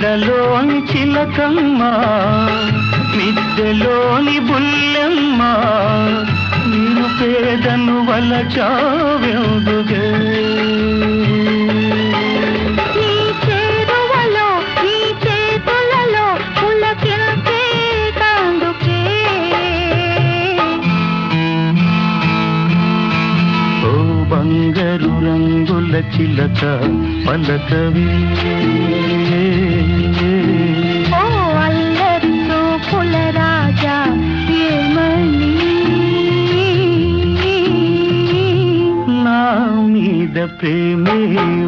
మెడలోని చిలకమ్మ మిద్దెలోని బుల్లెమ్మ నేను పేదను వలచావెందుగే బంగారు రంగుల చిలక పలకవే ఓ అల్లరి చూపుల రాజా ఏమని నా మీద ప్రేమే